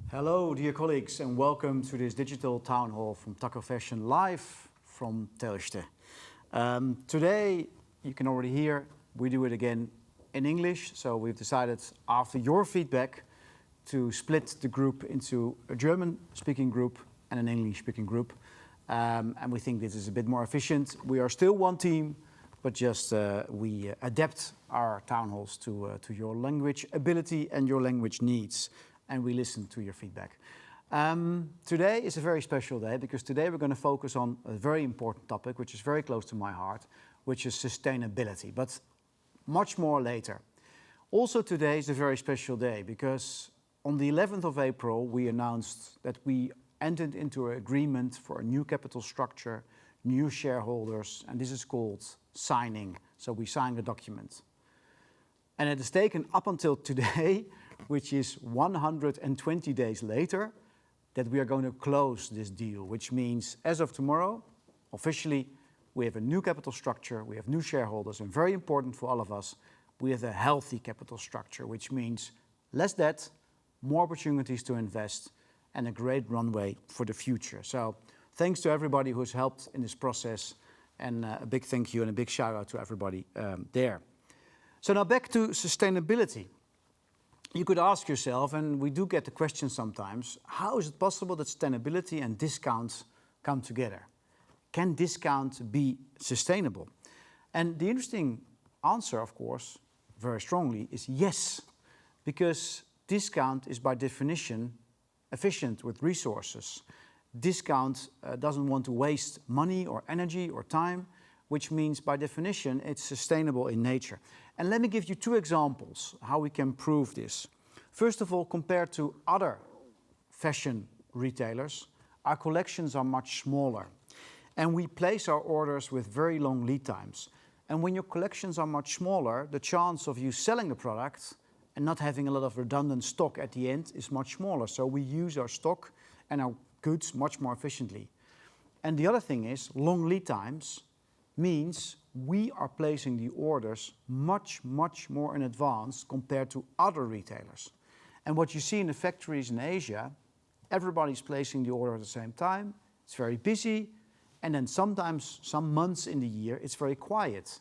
Hello, dear colleagues, and welcome to this digital town hall from Takko Fashion live from Telste. Today, you can already hear, we do it again in English. So we've decided, after your feedback, to split the group into a German-speaking group and an English-speaking group. And we think this is a bit more efficient. We are still one team, but just we adapt our town halls to your language ability and your language needs. And we listen to your feedback. Today is a very special day because today we're going to focus on a very important topic which is very close to my heart, which is sustainability, but much more later. Also today is a very special day because on the 11th of April we announced that we entered into an agreement for a new capital structure, new shareholders, and this is called signing. So we signed a document. And it has taken up until today, which is 120 days later, that we are going to close this deal, which means as of tomorrow, officially, we have a new capital structure, we have new shareholders, and very important for all of us, we have a healthy capital structure, which means less debt, more opportunities to invest, and a great runway for the future. So thanks to everybody who's helped in this process, and a big thank you and a big shout out to everybody there. So now back to sustainability. You could ask yourself, and we do get the question sometimes, how is it possible that sustainability and discounts come together? Can discount be sustainable? And the interesting answer, of course, very strongly, is yes, because discount is by definition efficient with resources. Discount doesn't want to waste money or energy or time, which means by definition it's sustainable in nature. And let me give you two examples how we can prove this. First of all, compared to other fashion retailers, our collections are much smaller. And we place our orders with very long lead times. And when your collections are much smaller, the chance of you selling the product and not having a lot of redundant stock at the end is much smaller. So we use our stock and our goods much more efficiently. And the other thing is, long lead times means we are placing the orders much more in advance compared to other retailers. And what you see in the factories in Asia, everybody's placing the order at the same time. It's very busy. And then sometimes, some months in the year, it's very quiet.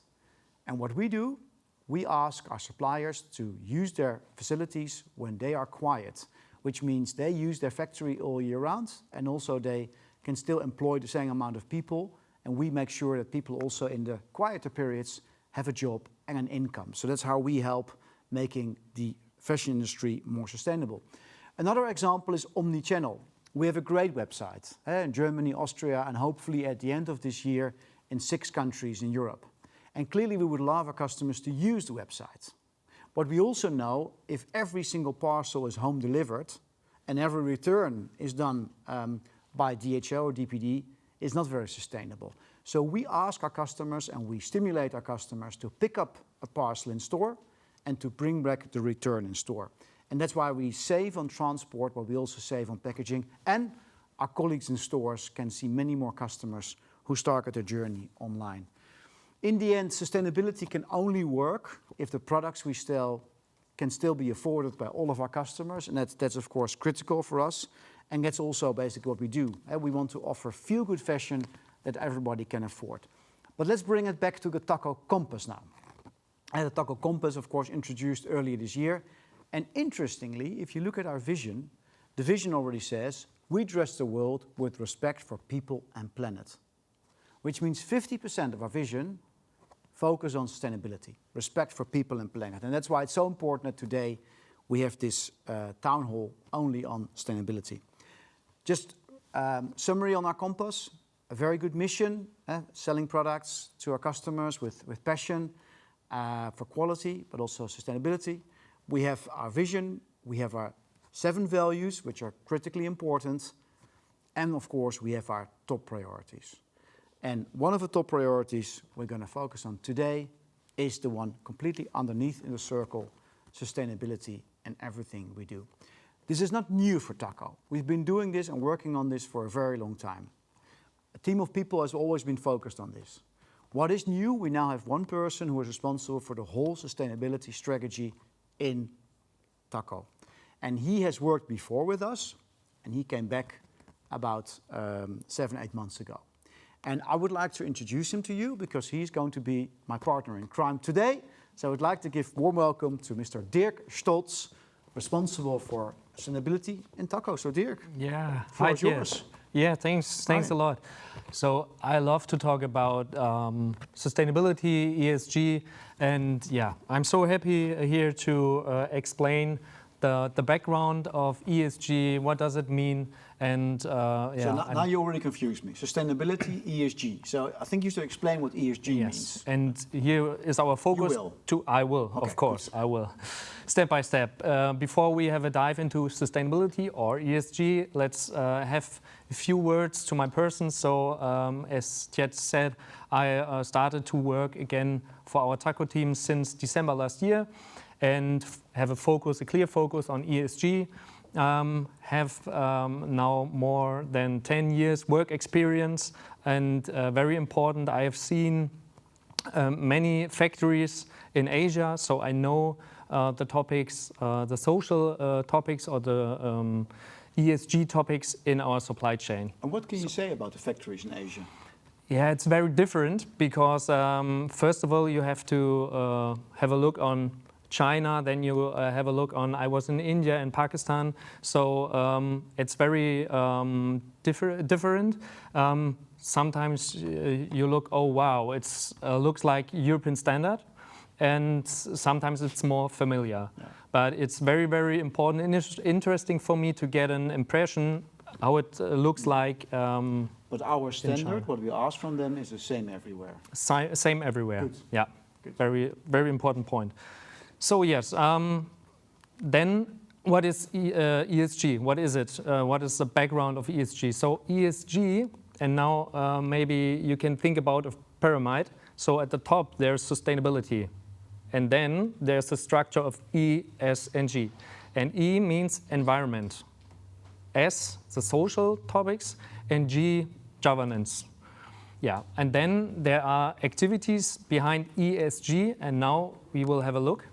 And what we do, we ask our suppliers to use their facilities when they are quiet, which means they use their factory all year round, and also they can still employ the same amount of people, and we make sure that people also in the quieter periods have a job and an income. So that's how we help making the fashion industry more sustainable. Another example is omnichannel. We have a great website in Germany, Austria, and hopefully at the end of this year in 6 countries in Europe. And clearly we would love our customers to use the website. But we also know if every single parcel is home delivered and every return is done by DHL or DPD, is not very sustainable. So we ask our customers and we stimulate our customers to pick up a parcel in store and to bring back the return in store. And that's why we save on transport, but we also save on packaging. And our colleagues in stores can see many more customers who start their journey online. In the end, sustainability can only work if the products we sell can still be afforded by all of our customers. And that's of course critical for us. And that's also basically what we do. We want to offer feel-good fashion that everybody can afford. But let's bring it back to the Takko Compass now. And the Takko Compass, of course, introduced earlier this year. And interestingly, if you look at our vision, the vision already says, we dress the world with respect for people and planet. Which means 50% of our vision focus on sustainability, respect for people and planet. And that's why it's so important that today we have this town hall only on sustainability. Just summary on our compass, a very good mission, selling products to our customers with passion for quality, but also sustainability. We have our vision, we have our 7 values, which are critically important, and of course we have our top priorities. And one of the top priorities we're going to focus on today is the one completely underneath in the circle, sustainability and everything we do. This is not new for Takko. We've been doing this and working on this for a very long time. A team of people has always been focused on this. What is new? We now have one person who is responsible for the whole sustainability strategy in Takko. And he has worked before with us, and he came back about 7-8 months ago. And I would like to introduce him to you because he's going to be my partner in crime today. So I would like to give warm welcome to Mr. Dirk Stolz, responsible for sustainability in Takko. So Dirk, yeah, the floor is yours. Yeah, thanks a lot. So I love to talk about sustainability, ESG, and yeah, I'm so happy here to explain the background of ESG, what does it mean, and yeah. So now you already confused me. Sustainability, ESG. So I think you should explain what ESG means. And here is our focus. You will. I will, Okay, of course, good. I will. Step by step. Before we have a dive into sustainability or ESG, let's have a few words to my person. So as Jet said, I started to work again for our Takko team since December last year and have a clear focus on ESG. Have now more than 10 years work experience, and very important, I have seen many factories in Asia, so I know the topics, the social topics or the ESG topics in our supply chain. And what can you say about the factories in Asia? Yeah, it's very different because first of all you have to have a look on China, then you have a look on, I was in India and Pakistan, so it's very different. Sometimes you look, oh wow, it looks like European standard, and sometimes it's more familiar. Yeah. But it's very, very important and interesting for me to get an impression how it looks like. But our standard, what we ask from them, is the same everywhere. Same everywhere. Good. Yeah. Good. Very, very important point. So yes, then what is ESG? What is it? What is the background of ESG? So ESG, and now maybe you can think about a pyramid. So at the top there's sustainability, and then there's the structure of E, S, and G. And E means environment, S, the social topics, and G, governance. Yeah, and then there are activities behind ESG, and now we will have a look.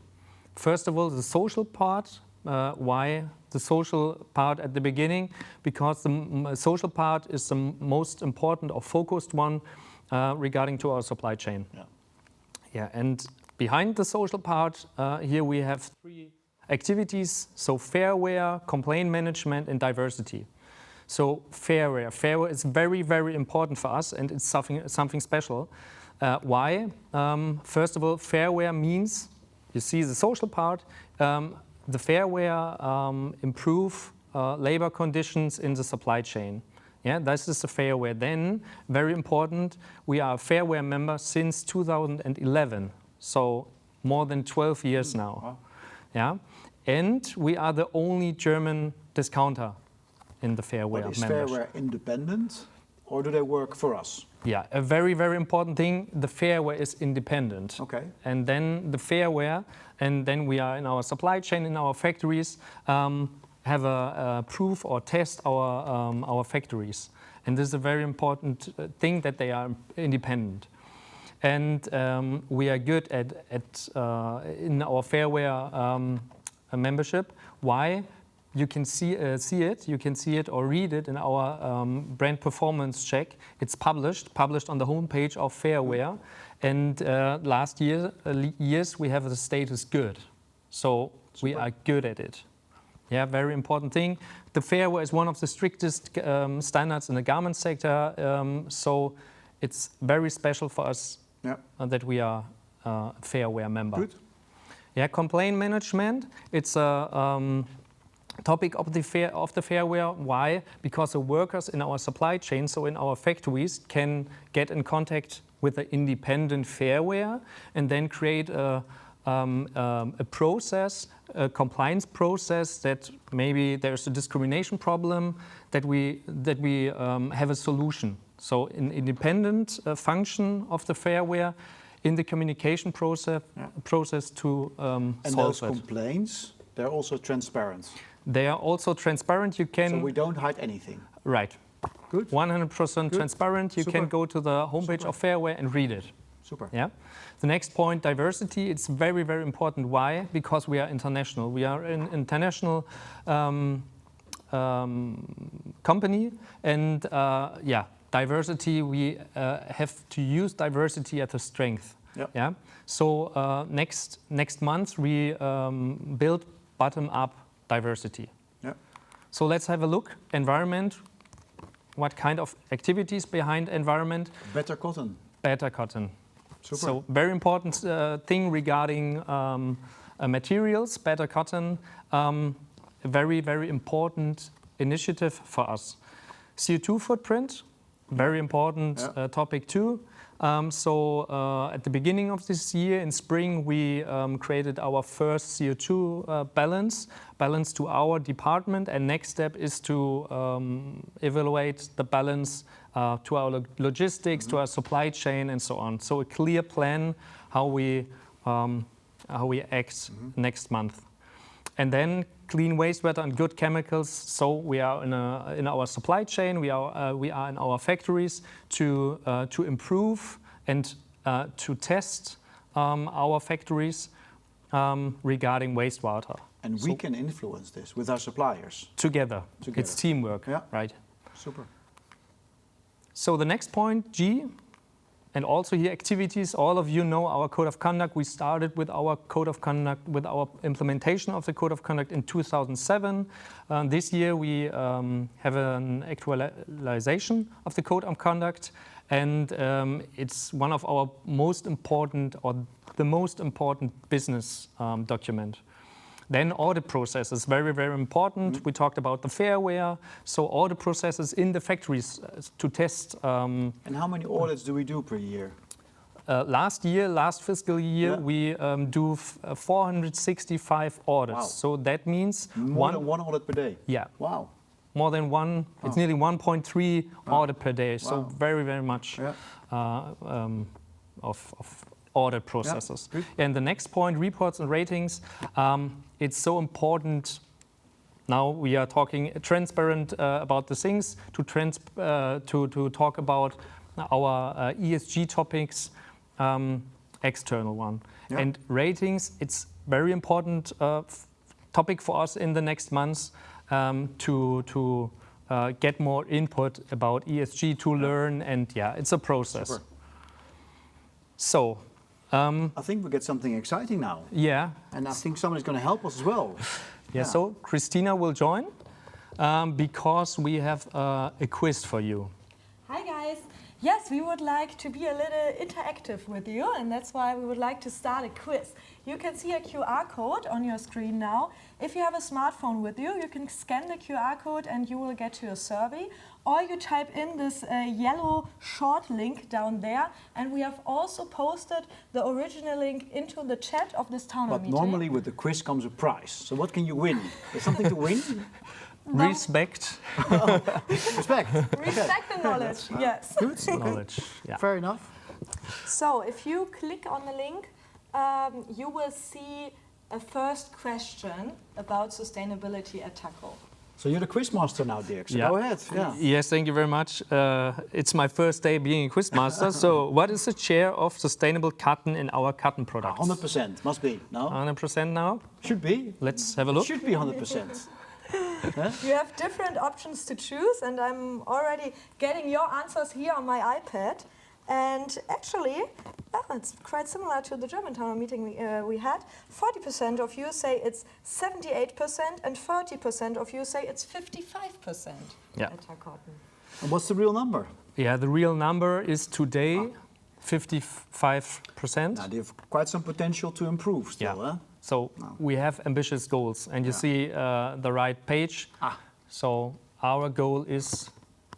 First of all, the social part. Why the social part at the beginning? Because the social part is the most important or focused one regarding to our supply chain. Yeah. Yeah, and behind the social part, here we have 3 activities. So fairware, complaint management, and diversity. So fairware is very, very important for us, and it's something special. Why? First of all, fairware means, you see the social part, the fairware improve labor conditions in the supply chain. Yeah, this is the fairware. Then, very important, we are a fairware member since 2011, so more than 12 years now. Wow. Yeah, and we are the only German discounter in the fairware membership. But is fairware independent, or do they work for us? Yeah, a very, very important thing, the fairware is independent. Okay. And then the fairware, and then we are in our supply chain, in our factories, have a proof or test our factories. And this is a very important thing that they are independent. And we are good at in our fairware membership. Why? You can see it or read it in our brand performance check. It's published on the homepage of Fairware. And last years we have the status good. So we are good at it. Yeah, very important thing. The Fairware is one of the strictest standards in the garment sector. So it's very special for us that we are a Fairware member. Good. Yeah, complaint management. It's a topic of the fairware. Why? Because the workers in our supply chain, so in our factories, can get in contact with the independent fairware and then create a process, a compliance process that maybe there's a discrimination problem that we have a solution. So an independent function of the fairware in the communication process to solve it. And those complaints, they're also transparent. They are also transparent. You can. So we don't hide anything. Right. Good. 100% transparent. You can go to the homepage of Fairware and read it. Super. Yeah. The next point, diversity. It's very, very important. Why? Because we are international. We are an international company, and yeah, diversity. We have to use diversity as a strength. Yep. Yeah. So next month we build bottom-up diversity. Yep. So let's have a look. Environment. What kind of activities behind environment? Better cotton. Better cotton. Super. So very important thing regarding materials, better cotton. A very, very important initiative for us. CO2 footprint, very important topic too. At the beginning of this year, in spring, we created our first CO2 balance to our department, and next step is to evaluate the balance to our logistics, to our supply chain, and so on. So a clear plan how we act next month. And then clean wastewater and good chemicals. So we are in our supply chain. We are in our factories to improve and to test our factories regarding wastewater. And we can influence this with our suppliers. Together. It's teamwork, right? Super. So the next point, G, and also here activities. All of you know our code of conduct. We started with our code of conduct, with our implementation of the code of conduct in 2007. This year we have an actualization of the code of conduct, and it's one of our most important, or the most important business document. Then audit processes, very, very important. We talked about the fairware, so audit processes in the factories to test. And how many audits do we do per year? Last fiscal year, we do 465 audits. Wow. So that means more than one audit per day? Yeah. Wow. More than one, it's nearly 1.3 audit per day. So Wow. very, very much of audit processes. Yeah, and the next point, reports and ratings. It's so important. Now we are talking transparent about the things, to talk about our ESG topics, external one. Yeah. And ratings, it's very important topic for us in the next months to get more input about ESG, to learn, and yeah, it's a process. Super. So, I think we get something exciting now. Yeah. And I think someone is going to help us as well. Yeah, so Christina will join because we have a quiz for you. Hi guys. Yes, we would like to be a little interactive with you, and that's why we would like to start a quiz. You can see a QR code on your screen now. If you have a smartphone with you, you can scan the QR code and you will get to a survey. Or you type in this yellow short link down there, and we have also posted the original link into the chat of this town hall meeting. But normally with the quiz comes a prize. So what can you win? There's something to win? No. Respect. Respect. Respect and knowledge, yes. Good. Knowledge. Yeah. Fair enough. So if you click on the link, you will see a first question about sustainability at Takko. So you're the quiz master now, Dirk. So Yeah. go ahead. Yeah. Yes, thank you very much. It's my first day being a quizmaster. So what is the share of sustainable cotton in our cotton products? 100% must be. No? 100% now? Should be. Let's have a look. Should be 100%. You have different options to choose, and I'm already getting your answers here on my iPad. And actually, it's quite similar to the German town hall meeting we had. 40% of you say it's 78%, and 30% of you say it's 55% Yeah. at cotton. And what's the real number? Yeah, the real number is today 55%. Now, they have quite some potential to improve still. Yeah. Huh? So we have ambitious goals, and you see the right page. So our goal is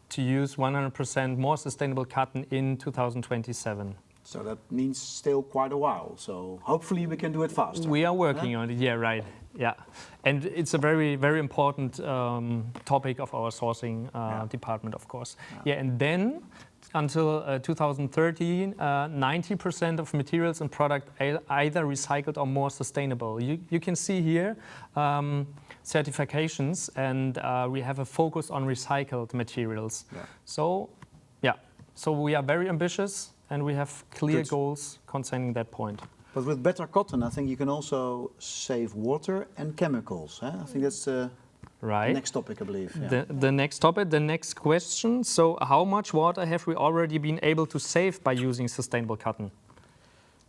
to use 100% more sustainable cotton in 2027. So that means still quite a while. So hopefully we can do it faster. We are working on it. Yeah, right. Yeah, and it's a very, very important topic of our sourcing department, of course. Yeah, and then until 2030, 90% of materials and product either recycled or more sustainable. You can see here certifications, and we have a focus on recycled materials. Yeah. So, yeah, so we are very ambitious. and we have clear Good. goals concerning that point. But with better cotton, I think you can also save water and chemicals. I think that's the Right. next topic, I believe. Yeah. The next topic, the next question. So how much water have we already been able to save by using sustainable cotton?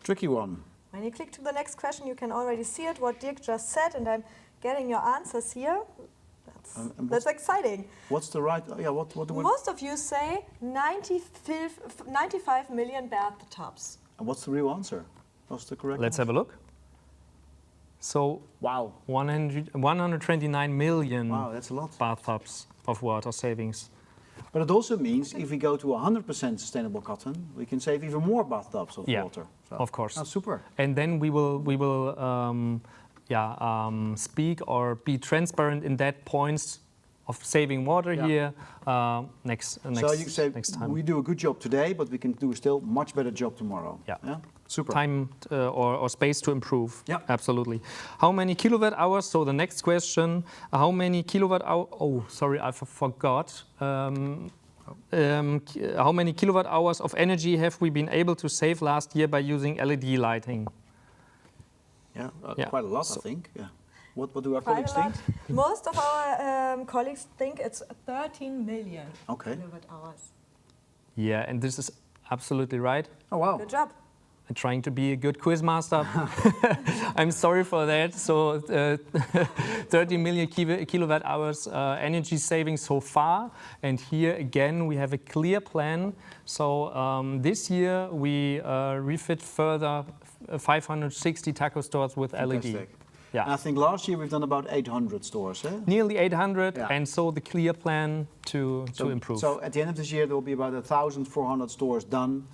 Tricky one. When you click to the next question, you can already see it, what Dirk just said, and I'm getting your answers here. And That's exciting. What's the right? What do we? Most of you say 95 million bathtubs. And what's the real answer? What's the correct? Let's have a look. So Wow. 129 million Wow, that's a lot. bathtubs of water savings. But it also means if we go to 100% sustainable cotton, we can save even more bathtubs of Yeah, water. So, of course. super. And then we will speak or be transparent in that points of saving water Yeah. here next So you can say next time. we do a good job today, but we can do still much better job tomorrow. Yeah. Super. Time or space to improve. Yeah. Absolutely. How many kilowatt hours? So the next question: how many kilowatt hours? Oh, sorry, I forgot. How many kilowatt hours of energy have we been able to save last year by using LED lighting? Yeah, Yeah. quite a lot, So- I think. Yeah. What do our Quite colleagues a lot. think? Most of our colleagues think it's 13 million Okay. kilowatt hours. Yeah, and this is absolutely right. Oh wow. Good job. I'm trying to be a good quiz master. I'm sorry for that. So 30 million kilowatt hours energy savings so far. And here again, we have a clear plan. So this year we refit further 560 Takko stores with LED. Fantastic. Yeah. And I think last year we've done about 800 stores. Eh? Nearly 800, Yeah. and so the clear plan to improve. So at the end of this year, there will be about 1,400 stores done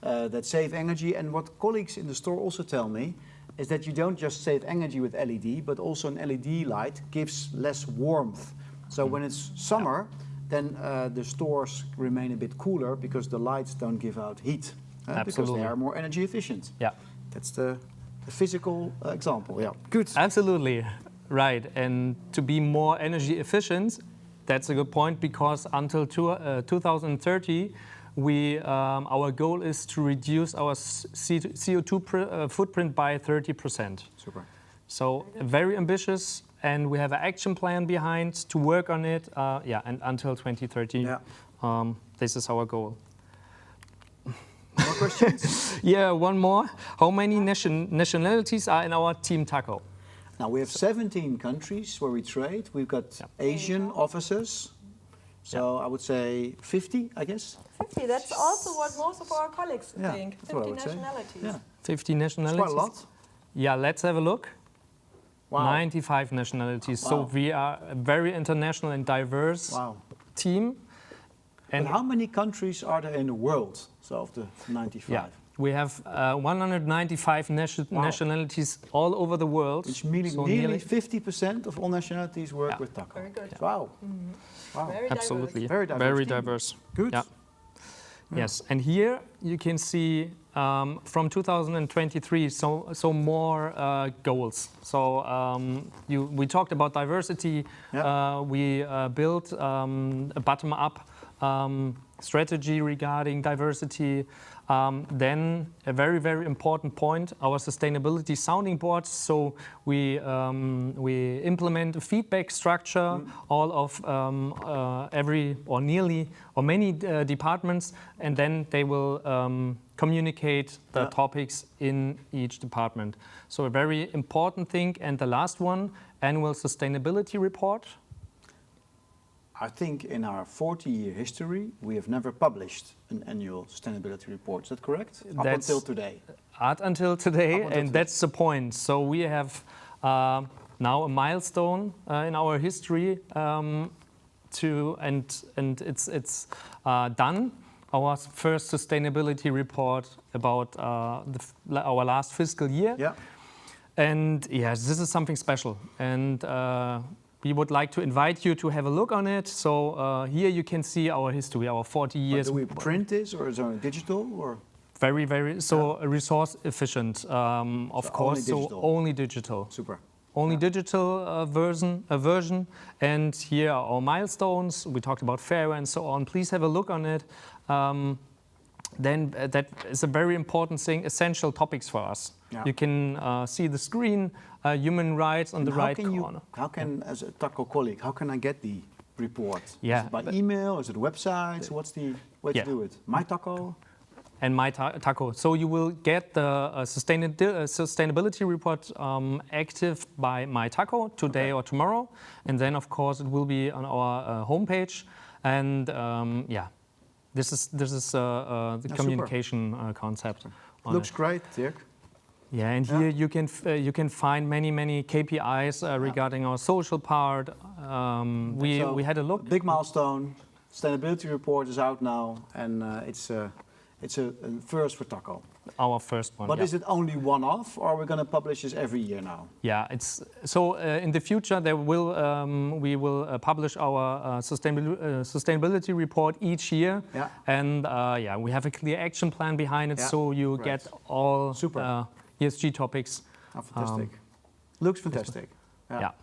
that save energy. And what colleagues in the store also tell me is that you don't just save energy with LED, but also an LED light gives less warmth. So when it's summer, then the stores remain a bit cooler because the lights don't give out heat. Because Absolutely. they are more energy efficient. Yeah. That's the physical example. Yeah. Good. Absolutely, right. And to be more energy efficient, that's a good point because until 2030, our goal is to reduce our CO2 footprint by 30%. Super. So very ambitious, and we have an action plan behind to work on it. And until 2030, Yeah. this is our goal. More questions? Yeah, one more. How many nationalities are in our team Takko? Now we have 17 countries where we trade. We've got Asian offices. So I would say 50, I guess. 50, that's also what most of our colleagues Yeah, think. that's what I 50 would say. nationalities. Yeah, 50 it's nationalities. quite a lot. Yeah, let's have a look. Wow. 95 nationalities. So Wow. we are a very international and diverse Wow. team. And how many countries are there in the world? So of the 95, Yeah, we have 195 nationalities all over the world. which meaning So nearly 50% of all nationalities work Yeah. with Takko. Very good. Wow. Wow. Very Absolutely, Very diverse team. diverse. Good. Yeah. Yes, and here you can see from 2023, so more goals. So we talked about diversity. Yeah. We built a bottom-up strategy regarding diversity. Then a very, very important point, our sustainability sounding board. So we implement a feedback structure, all of every or nearly or many departments, and then they will communicate the topics in each department. So a very important thing. And the last one, annual sustainability report. I think in our 40-year history, we have never published an annual sustainability report. Is that correct? Up That's- until today. Until today, Up until and today. that's the point. So we have now a milestone in our history and it's done. Our first sustainability report about our last fiscal year. Yeah. And yes, this is something special. And we would like to invite you to have a look on it. So here you can see our history, our 40 But years. do we print this or is it only digital or? Very, very, resource efficient, of So course. only So digital. only digital. Super. Only digital version. And here are our milestones. We talked about fair and so on. Please have a look on it. then that is a very important thing, essential topics for us. Yeah. You can see the screen, human rights on the right corner. How can, as a Takko colleague, how can I get the report? Yeah, Is it by email? Is it a website? So what's the way Yeah. to do it? My Takko? And my Takko. So you will get the sustainability report active by my Takko today or tomorrow, and then of course it will be on our homepage. And yeah, this is the communication concept. Looks great, Dirk. Yeah, and here you can find many KPIs regarding our social part. We had a look. Big milestone. Sustainability report is out now, and it's a first for Takko. Our first one. But yeah. is it only one-off, or are we going to publish this every year now? Yeah, it's so in the future there will we will publish our sustainability report each year. Yeah. And yeah, we have a clear action plan behind it, Yeah, so you right. get all Super. ESG topics. Oh, fantastic. Looks fantastic. Yeah. All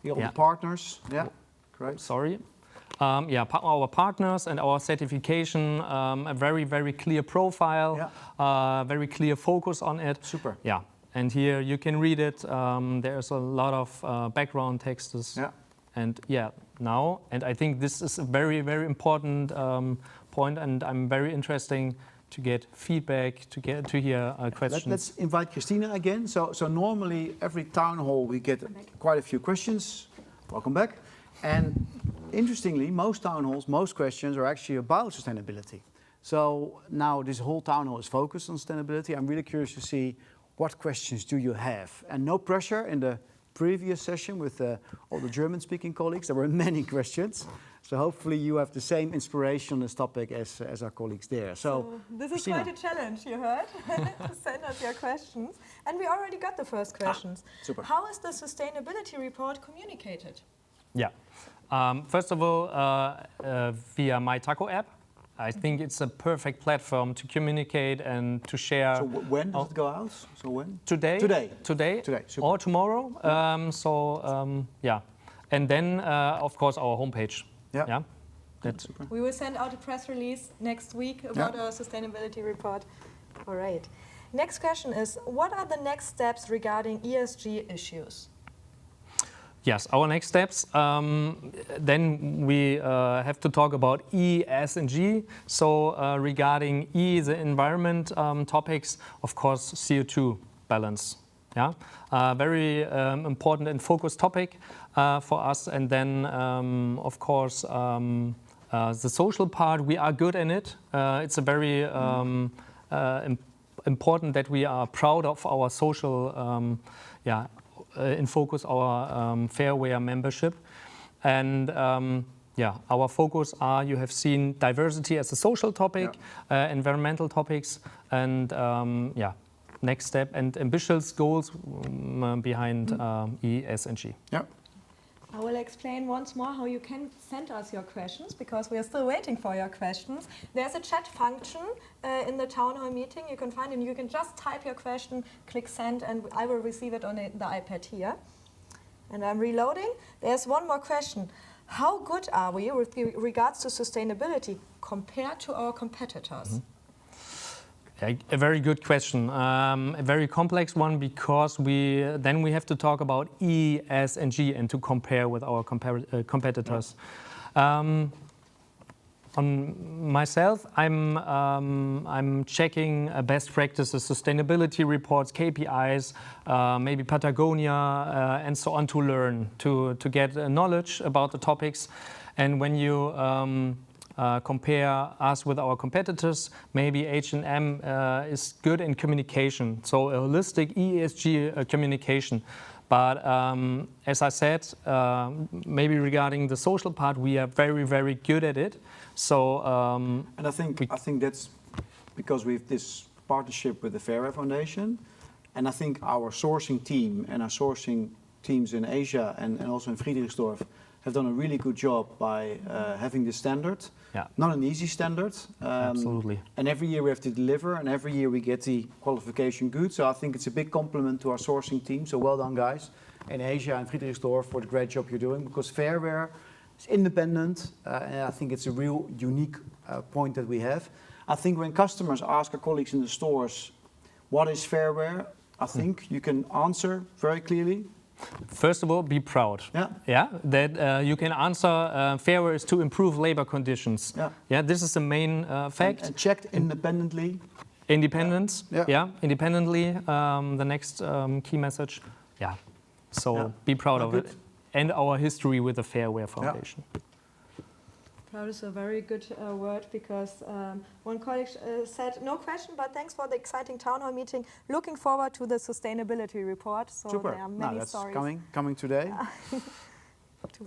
Yeah. the partners. Yeah. Great. Sorry. Yeah, our partners and our certification, a very clear profile, very clear focus on it. Super. Yeah, and here you can read it. There's a lot of background texts. Yeah. And yeah, now, and I think this is a very important point, and I'm very interesting to get feedback, to hear questions. Let's invite Christina again. So normally every town hall we get quite a few questions. Welcome back. And interestingly, most town halls, most questions are actually about sustainability. So now this whole town hall is focused on sustainability. I'm really curious to see what questions do you have. And no pressure. In the previous session with all the German-speaking colleagues, there were many questions. So hopefully you have the same inspiration on this topic as our colleagues there. So this is Christina. quite a challenge, you heard, to send us your questions. And we already got the first questions. Super. How is the sustainability report communicated? Yeah. First of all, via my Takko app. I think it's a perfect platform to communicate and to share. So when does it go out? So when? Today. Today, super. Or tomorrow. Yeah. And then, of course, our homepage. Yeah. That's Super. We will send out a press release next week about our sustainability report. All right. Next question is, what are the next steps regarding ESG issues? Yes, our next steps. Then we have to talk about E, S, and G. So regarding E, the environment topics, of course, CO2 balance. Yeah, very important and focused topic for us. And then, of course, the social part. We are good in it. It's a very important that we are proud of our social. In focus our Fairware membership, and our focus are, you have seen diversity as a social topic, environmental topics, and next step and ambitious goals behind E, S, and G. Yeah. I will explain once more how you can send us your questions, because we are still waiting for your questions. There's a chat function in the town hall meeting you can find, and you can just type your question, click send, and I will receive it on the iPad here. And I'm reloading. There's one more question. How good are we with regards to sustainability compared to our competitors? Mm-hmm. A very good question, a very complex one, because we have to talk about E, S, and G and to compare with our competitors. On myself, I'm checking best practices, sustainability reports, KPIs, maybe Patagonia, and so on, to learn, to get knowledge about the topics. And when you compare us with our competitors, maybe H&M is good in communication, so a holistic ESG communication. But as I said, maybe regarding the social part, we are very good at it. So and I think that's because we have this partnership with the Fairware Foundation, and I think our sourcing team and our sourcing teams in Asia and also in Friedrichsdorf have done a really good job by having this standard. Yeah. Not an easy standard. Absolutely. And every year we have to deliver, and every year we get the qualification good. So I think it's a big compliment to our sourcing team. So well done, guys, in Asia and Friedrichsdorf, for the great job you're doing. Because Fairware is independent, and I think it's a real unique point that we have. I think when customers ask our colleagues in the stores, what is fairware? I think you can answer very clearly. First of all, be proud. Yeah. Yeah, that you can answer fairware is to improve labor conditions. Yeah. Yeah, this is the main fact. And checked independently. Independence. Yeah. Yeah, independently. The next key message. Yeah. So be proud of it. And our history with the Fairware Foundation. Proud is a very good word because one colleague said, no question, but thanks for the exciting town hall meeting. Looking forward to the sustainability report. So Super. there are many That's stories. coming today.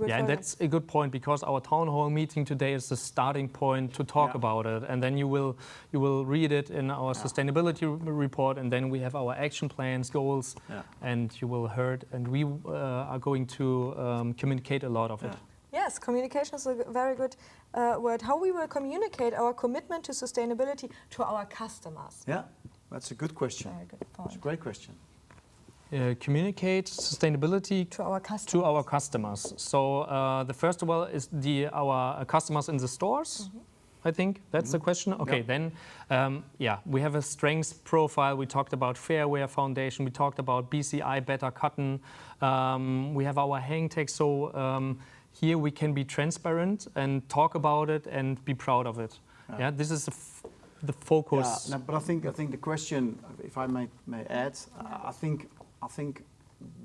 Yeah, and that's a good point because our town hall meeting today is the starting point to talk about it, and then you will read it in our sustainability report, and then we have our action plans, goals, and you will hear, and we are going to communicate a lot of it. Yes, communication is a very good word. How we will communicate our commitment to sustainability to our customers? Yeah, that's a good question. Very good point. It's a great question. Communicate sustainability To our customers. to our customers. So the first of all is our customers in the stores. I think that's the question. Okay, then we have a strengths profile. We talked about Fairware Foundation. We talked about BCI Better Cotton. We have our hang tag. So here we can be transparent and talk about it and be proud of it. Yeah, this is the focus. Yeah, no, but I think the question, if I may add, I think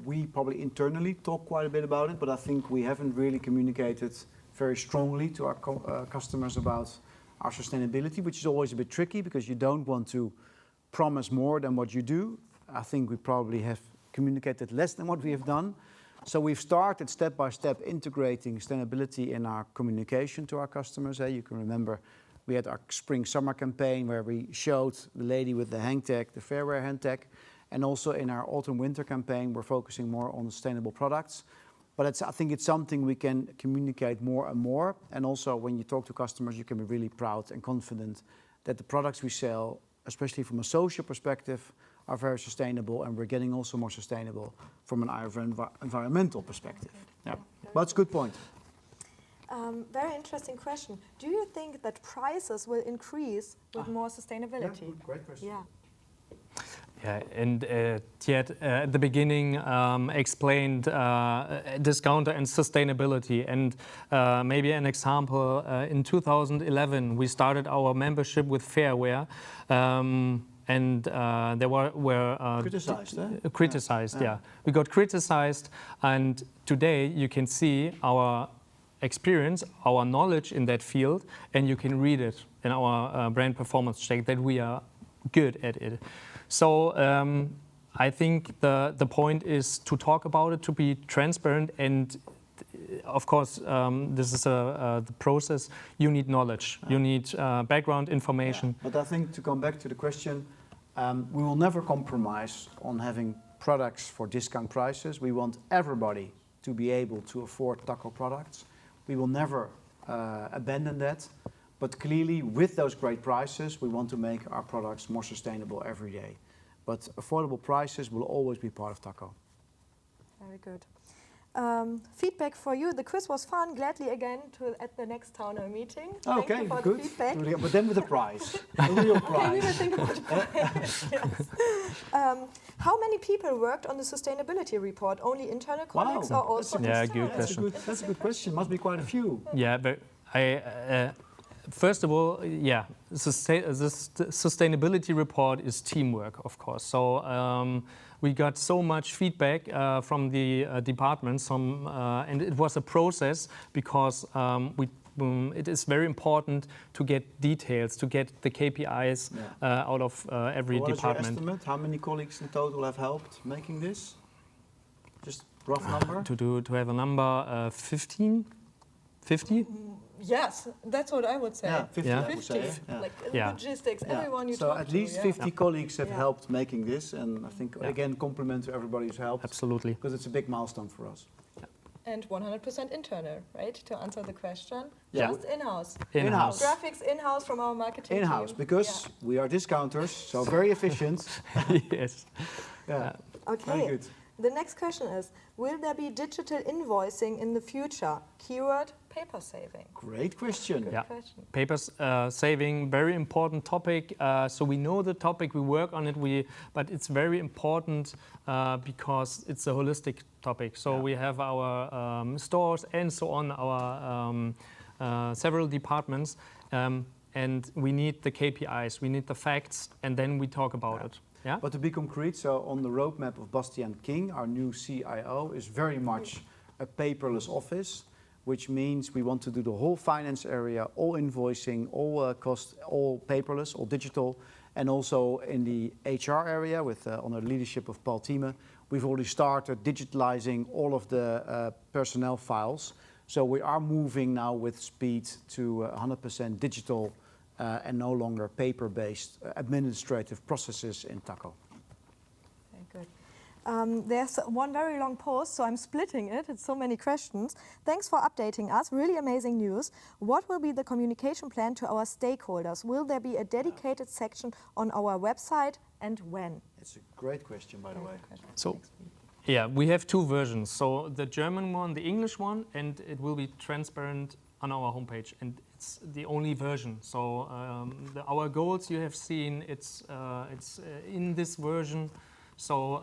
we probably internally talk quite a bit about it, but I think we haven't really communicated very strongly to our customers about our sustainability, which is always a bit tricky because you don't want to promise more than what you do. I think we probably have communicated less than what we have done. So we've started step by step integrating sustainability in our communication to our customers. You can remember we had our spring-summer campaign where we showed the lady with the hang tag, the Fairware hang tag. And also in our autumn-winter campaign, we're focusing more on sustainable products. But I think it's something we can communicate more and more. And also when you talk to customers, you can be really proud and confident that the products we sell, especially from a social perspective, are very sustainable. And we're getting also more sustainable from an environmental perspective. Yeah, but it's a good point. Very interesting question. Do you think that prices will increase with more sustainability? Yeah, great question. Yeah. Yeah, and Tiet at the beginning explained discounter and sustainability. And maybe an example, in 2011, we started our membership with Fairware. And they were criticized, criticized, yeah. We got criticized, and today you can see our experience, our knowledge in that field, and you can read it in our brand performance check that we are good at it. So I think the point is to talk about it, to be transparent, and of course this is the process. You need knowledge, you need background information. But I think to come back to the question, we will never compromise on having products for discount prices. We want everybody to be able to afford Takko products. We will never abandon that. But clearly, with those great prices, we want to make our products more sustainable every day. But affordable prices will always be part of Takko. Very good. Feedback for you. The quiz was fun. Gladly again at the next town hall meeting. Okay, Thank you for good. the feedback. But then with a prize, a real prize. Okay, we will think about the prize. Yes. How many people worked on the sustainability report? Only internal colleagues or also external? Good question. That's a good question. Must be quite a few. Yeah, but first of all, yeah, this sustainability report is teamwork, of course. So we got so much feedback from the departments, and it was a process because it is very important to get details, to get the KPIs out of every department. What is your estimate? How many colleagues in total have helped making this? Just rough number? To have a number, 15? 50? Yes, that's what I would say. Yeah, 50, Yeah. I would say. Yeah. Like Yeah. logistics, everyone you So talk at to. least 50 colleagues have helped making this, and I think Yeah. again compliment to everybody who's helped. Absolutely. Because it's a big milestone for us. And 100% internal, right? To answer the question. Yeah. Just in-house. In-house. Graphics in-house from our marketing In-house, team. because we are discounters, so very efficient. Yes. Yeah. Okay. Very good. The next question is, will there be digital invoicing in the future? Keyword, paper saving. Great question. Yeah. Question. Papers saving, very important topic. So we know the topic, we work on it, but it's very important because it's a holistic topic. So we have our stores and so on, our several departments, and we need the KPIs, we need the facts, and then we talk about it. Yeah? But to be concrete, so on the roadmap of Bastiaan King, our new CIO, is very much a paperless office, which means we want to do the whole finance area, all invoicing, all cost, all paperless, all digital, and also in the HR area with under the leadership of Paul Thieme, we've already started digitalizing all of the personnel files. So we are moving now with speed to 100% digital and no longer paper-based administrative processes in Takko. Very good. There's one very long post, so I'm splitting it. It's so many questions. Thanks for updating us. Really amazing news. What will be the communication plan to our stakeholders? Will there be a dedicated section on our website, and when? It's a great question, by the way. So, yeah, we have two versions. So the German one, the English one, and it will be transparent on our homepage, and it's the only version. So our goals you have seen, it's in this version. So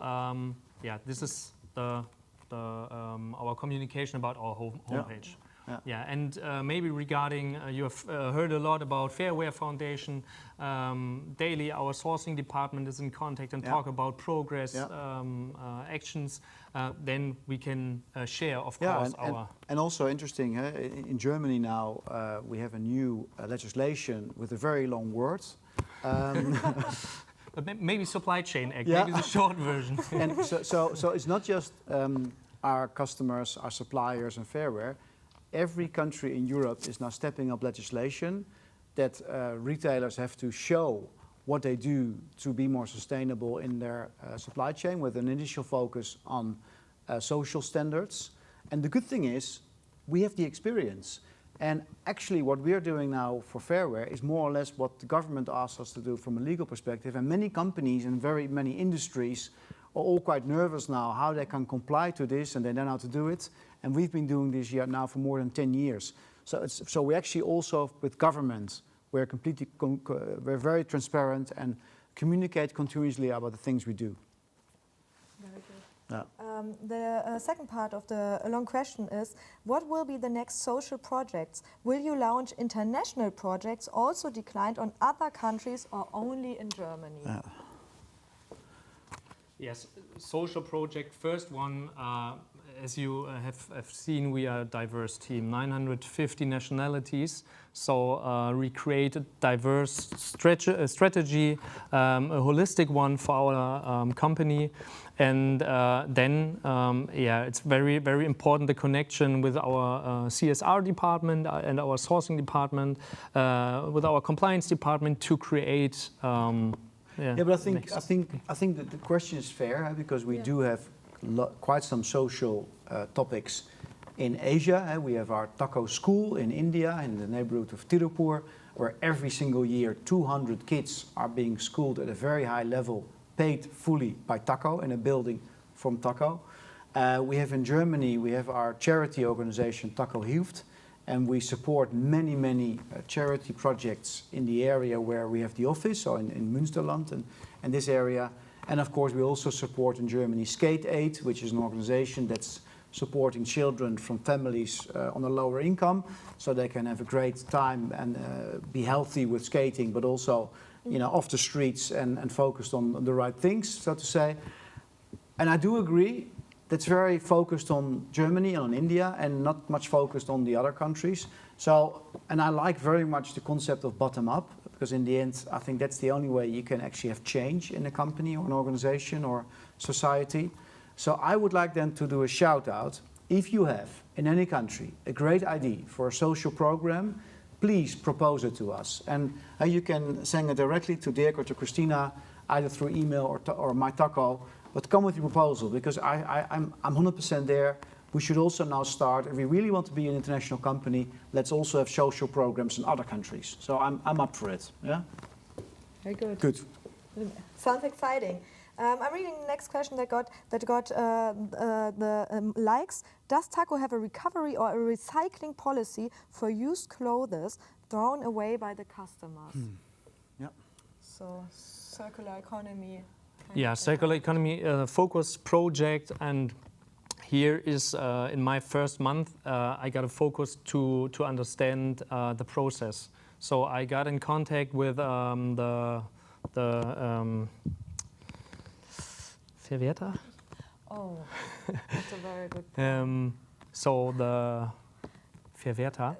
yeah, this is our communication about our homepage. Yeah, and maybe regarding, you have heard a lot about Fairware Foundation. Daily, our sourcing department is in contact and talk about progress, actions. Then we can share, of course, and also interesting, in Germany now we have a new legislation with a very long word. Maybe supply chain act, maybe the short version. And so it's not just our customers, our suppliers and Fairware. Every country in Europe is now stepping up legislation that retailers have to show what they do to be more sustainable in their supply chain, with an initial focus on social standards. And the good thing is, we have the experience. And actually what we're doing now for Fairware is more or less what the government asks us to do from a legal perspective. And many companies and very many industries are all quite nervous now how they can comply to this, and they don't know how to do it. And we've been doing this here now for more than 10 years. So we actually also, with government, we're very transparent and communicate continuously about the things we do. Very good. Yeah. The second part of the long question is, what will be the next social projects? Will you launch international projects also declined on other countries or only in Germany? Yes, social project, first one, as you have seen, we are a diverse team, 950 nationalities. So we create a diverse strategy, a holistic one for our company. And then, yeah, it's very, very important, the connection with our CSR department and our sourcing department, with our compliance department to create but I think that the question is fair, because we do have quite some social topics in Asia. We have our Takko school in India, in the neighborhood of Tirupur, where every single year 200 kids are being schooled at a very high level, paid fully by Takko in a building from Takko. We have in Germany, we have our charity organization Takko Hilft, and we support many charity projects in the area where we have the office, so in Münsterland and this area. And of course we also support in Germany Skate Aid, which is an organization that's supporting children from families on a lower income, so they can have a great time and be healthy with skating, but also, you know, off the streets and focused on the right things, so to say. And I do agree, that's very focused on Germany and on India and not much focused on the other countries. So, and I like very much the concept of bottom up, because in the end, I think that's the only way you can actually have change in a company or an organization or society. So I would like then to do a shout out. If you have in any country a great idea for a social program, please propose it to us. And you can send it directly to Dirk or to Christina, either through email or my Takko. But come with your proposal, because I'm 100% there. We should also now start, if we really want to be an international company, let's also have social programs in other countries. So I'm up for it. Yeah. Very good. Good. Sounds exciting. I'm reading the next question that got the likes. Does Takko have a recovery or a recycling policy for used clothes thrown away by the customers? Yeah. So circular economy. Yeah, circular economy focus project, and here is in my first month I got a focus to understand the process. So I got in contact with the Verwerter. Oh, that's a very good point. So the Verwerter.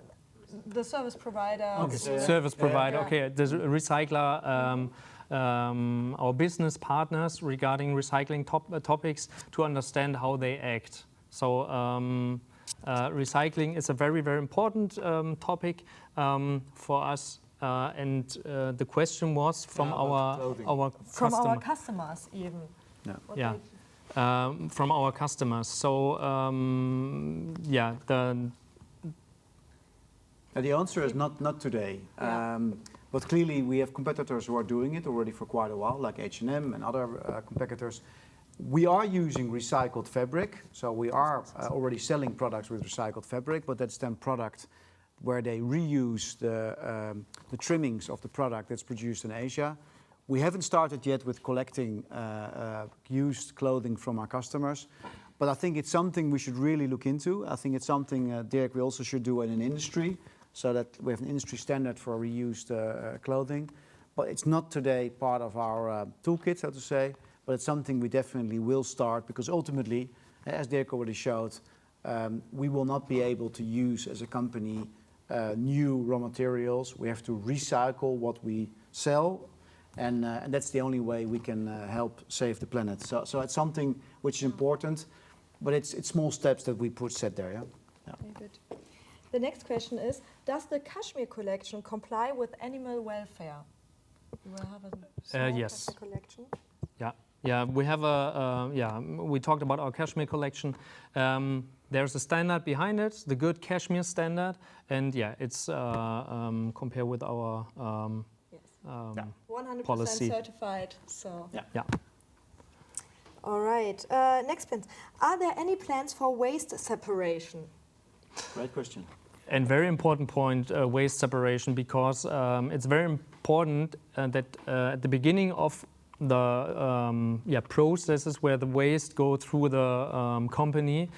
The service provider. Okay. Service provider. Yeah. Okay, the recycler. Our business partners regarding recycling topics to understand how they act. So recycling is a very, very important topic for us. And the question was from our From customer. our customers even. Yeah. What Yeah. they- From our customers. So yeah, The answer is not today. Yeah. But clearly we have competitors who are doing it already for quite a while, like H&M and other competitors. We are using recycled fabric, so we are already selling products with recycled fabric, but that's then product where they reuse the trimmings of the product that's produced in Asia. We haven't started yet with collecting used clothing from our customers, but I think it's something we should really look into. I think it's something, Dirk, we also should do in an industry, so that we have an industry standard for reused clothing. But it's not today part of our toolkit, so to say, but it's something we definitely will start, because ultimately, as Dirk already showed, we will not be able to use as a company new raw materials. We have to recycle what we sell, and that's the only way we can help save the planet. So it's something which is important, but it's small steps that we set there, yeah? Yeah. Very good. The next question is, does the Kashmir collection comply with animal welfare? You will have a small yes. Kashmir collection. Yeah, we have we talked about our Kashmir collection. There's a standard behind it, the good Kashmir standard, and yeah, it's compared with our Yes. 100% policy. certified. So. Yeah. All right. Next point. Are there any plans for waste separation? Great question. And very important point, waste separation, because it's very important that at the beginning of the processes where the waste go through the company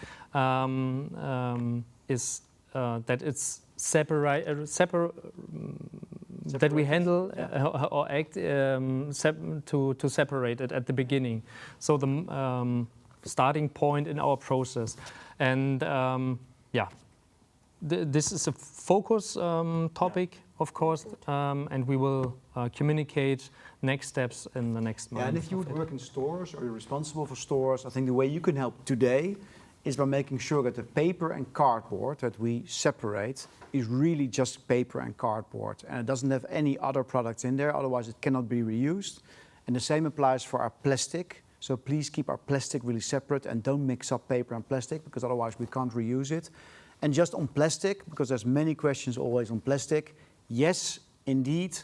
is that it's that we handle or act to separate it at the beginning. So the starting point in our process, and this is a focus topic, of course, and we will communicate next steps in the next month. Yeah, and if you would work in stores or you're responsible for stores, I think the way you can help today is by making sure that the paper and cardboard that we separate is really just paper and cardboard, and it doesn't have any other products in there, otherwise it cannot be reused. And the same applies for our plastic. So please keep our plastic really separate and don't mix up paper and plastic, because otherwise we can't reuse it. And just on plastic, because there's many questions always on plastic, yes, indeed,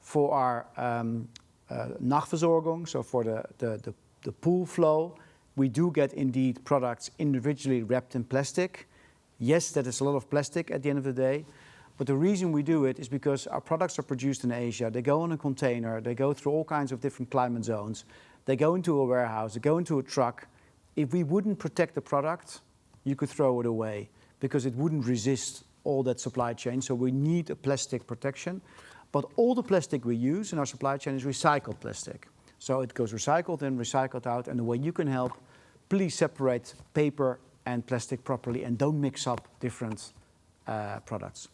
for our Nachversorgung, so for the pool flow, we do get indeed products individually wrapped in plastic. Yes, that is a lot of plastic at the end of the day, but the reason we do it is because our products are produced in Asia, they go in a container, they go through all kinds of different climate zones, they go into a warehouse, they go into a truck. If we wouldn't protect the product, you could throw it away, because it wouldn't resist all that supply chain, so we need a plastic protection. But all the plastic we use in our supply chain is recycled plastic. So it goes recycled in, recycled out, and the way you can help, please separate paper and plastic properly and don't mix up different products.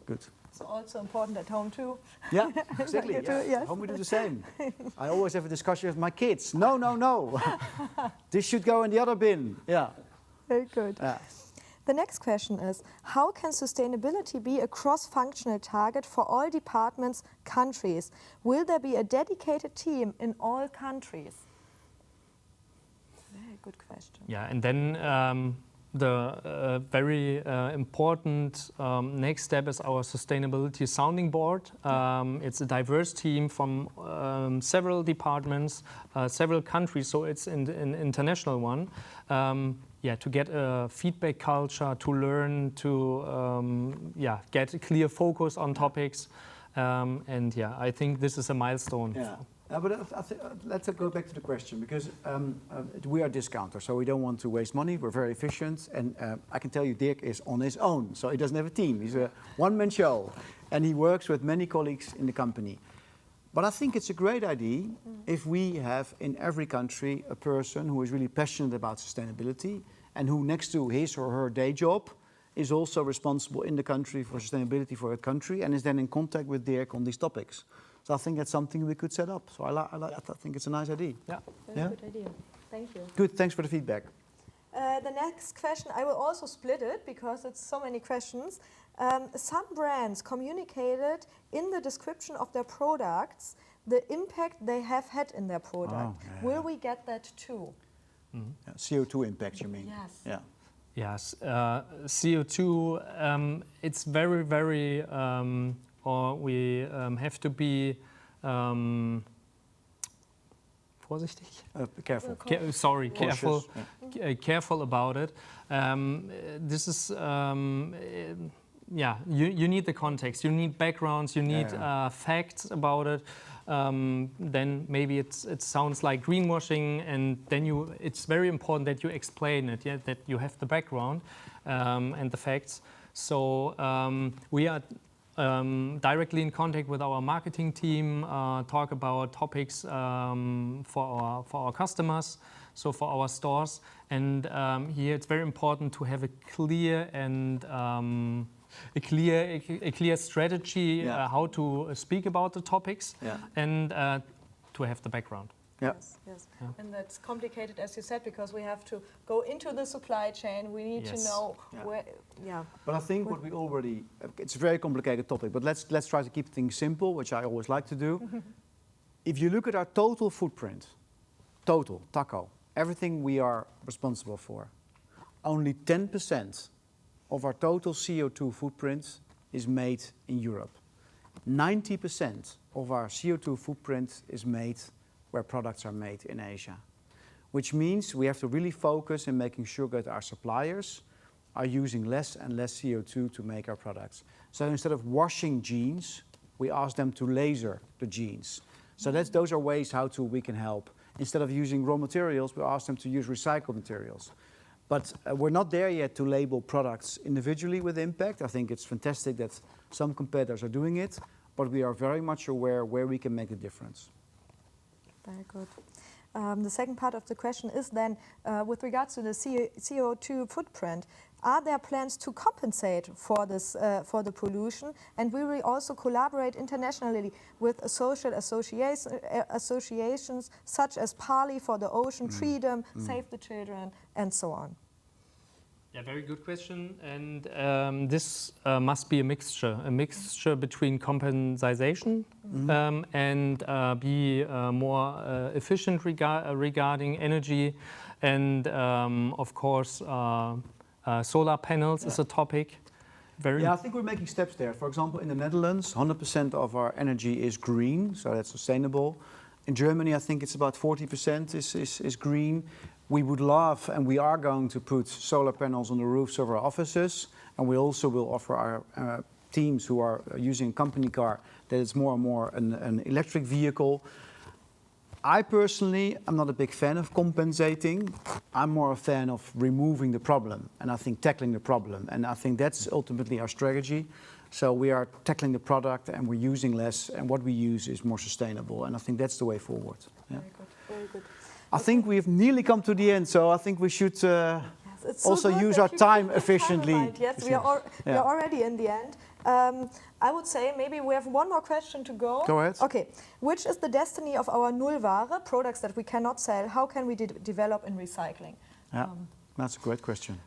Good. It's also important at home too. Yeah, exactly. You do, Yeah. yes. Home we do the same. I always have a discussion with my kids. No. This should go in the other bin. Yeah. Very good. Yeah. The next question is, how can sustainability be a cross-functional target for all departments, countries? Will there be a dedicated team in all countries? Very good question. Yeah, and then the very important next step is our sustainability sounding board. It's a diverse team from several departments, several countries, so it's an international one. To get a feedback culture, to learn, to get a clear focus on topics. I think this is a milestone. Let's go back to the question, because we are discounters, so we don't want to waste money. We're very efficient, and I can tell you Dirk is on his own, so he doesn't have a team. He's a one-man show, and he works with many colleagues in the company. But I think it's a great idea if we have in every country a person who is really passionate about sustainability and who, next to his or her day job, is also responsible in the country for sustainability for a country and is then in contact with Dirk on these topics. So I think that's something we could set up. So I think it's a nice idea. Very good idea. Thank you. Good, thanks for the feedback. The next question, I will also split it because it's so many questions. Some brands communicated in the description of their products the impact they have had in their product. Will we get that too? CO2 impact, you mean? Yes. Yeah. Yes, CO2, it's very, very, or we have to be vorsichtig? Careful. Careful, Yeah. Careful about it. This is, you need the context, you need backgrounds, you need facts about it. Then maybe it sounds like greenwashing, and then it's very important that you explain it, that you have the background and the facts. So we are directly in contact with our marketing team, talk about topics for our customers, so for our stores. And here it's very important to have a clear and a clear strategy how to speak about the topics and to have the background. Yes. And that's complicated, as you said, because we have to go into the supply chain. We need to know where. But I think what we already, it's a very complicated topic, but let's try to keep things simple, which I always like to do. If you look at our total footprint, Takko, everything we are responsible for, only 10% of our total CO2 footprint is made in Europe. 90% of our CO2 footprint is made where products are made in Asia, which means we have to really focus in making sure that our suppliers are using less and less CO2 to make our products. So instead of washing jeans, we ask them to laser the jeans. So those are ways how we can help. Instead of using raw materials, we ask them to use recycled materials. But we're not there yet to label products individually with impact. I think it's fantastic that some competitors are doing it, but we are very much aware where we can make a difference. Very good. The second part of the question is then, with regards to the CO2 footprint, are there plans to compensate for this, for the pollution? And will we also collaborate internationally with social associations such as Parley for the Ocean, Freedom, Save the Children, and so on? Yeah, very good question. And this must be a mixture between compensation and be more efficient regarding energy. And of course, solar panels is a topic. I think we're making steps there. For example, in the Netherlands, 100% of our energy is green, so that's sustainable. In Germany, I think it's about 40% is green. We would love, and we are going to put solar panels on the roofs of our offices, and we also will offer our teams who are using a company car that it's more and more an electric vehicle. I personally am not a big fan of compensating. I'm more a fan of removing the problem, and I think tackling the problem. And I think that's ultimately our strategy. So we are tackling the product and we're using less, and what we use is more sustainable. And I think that's the way forward. Yeah. Very good, very good. I think we've nearly come to the end, so I think we should also use our time efficiently. Yes, we are already in the end. I would say maybe we have one more question to go. Go ahead. Okay. Which is the destiny of our Nullware, products that we cannot sell? How can we develop in recycling? Yeah, that's a great question.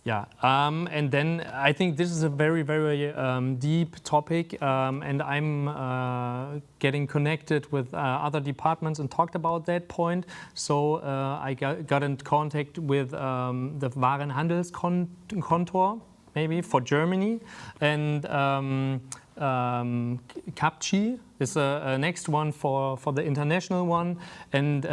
Yeah, and then I think this is a very, very deep topic, and I'm getting connected with other departments and talked about that point. So I got in contact with the Warenhandelskontor, maybe for Germany, and CAPCI is a next one for the international one. And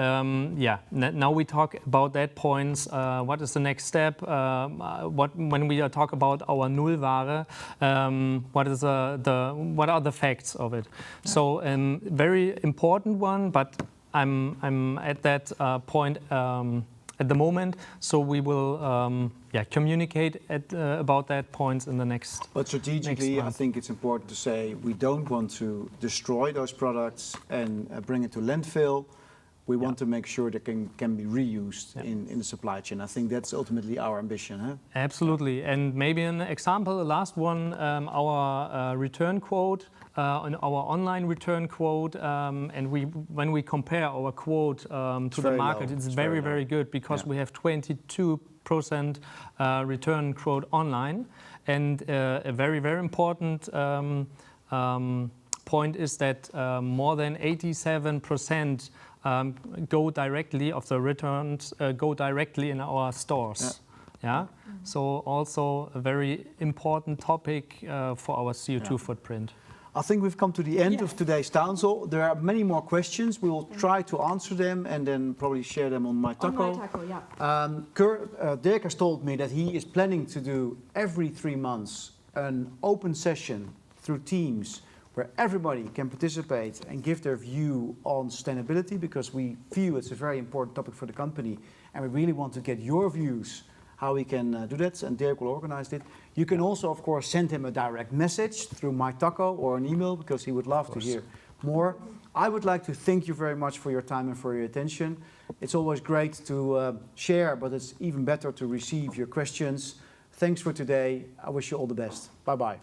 yeah, now we talk about that points. What is the next step? When we talk about our Nullware, what are the facts of it? Yeah. So very important one, but I'm at that point at the moment, so we will communicate about that points in the next. But strategically, I think it's important to say we don't want to destroy those products and bring it to landfill. We want to make sure they can be reused in the supply chain. I think that's ultimately our ambition. Huh? Absolutely, and maybe an example, the last one, our return quote. On our online return quote, and when we compare our quote to the market, it's very, very good because we have 22% return quote online. And a very, very important point is that more than 87% go directly of the returns go directly in our stores. Yeah. So also a very important topic for our CO2 footprint. I think we've come to the end of today's town hall. There are many more questions. We will try to answer them and then probably share them on my Takko. On my Takko, yeah. Dirk has told me that he is planning to do every 3 months an open session through Teams where everybody can participate and give their view on sustainability, because we feel it's a very important topic for the company and we really want to get your views how we can do that, and Dirk will organize it. You can also, of course, send him a direct message through my Takko or an email, because he would love to hear more. I would like to thank you very much for your time and for your attention. It's always great to share, but it's even better to receive your questions. Thanks for today. I wish you all the best. Bye-bye.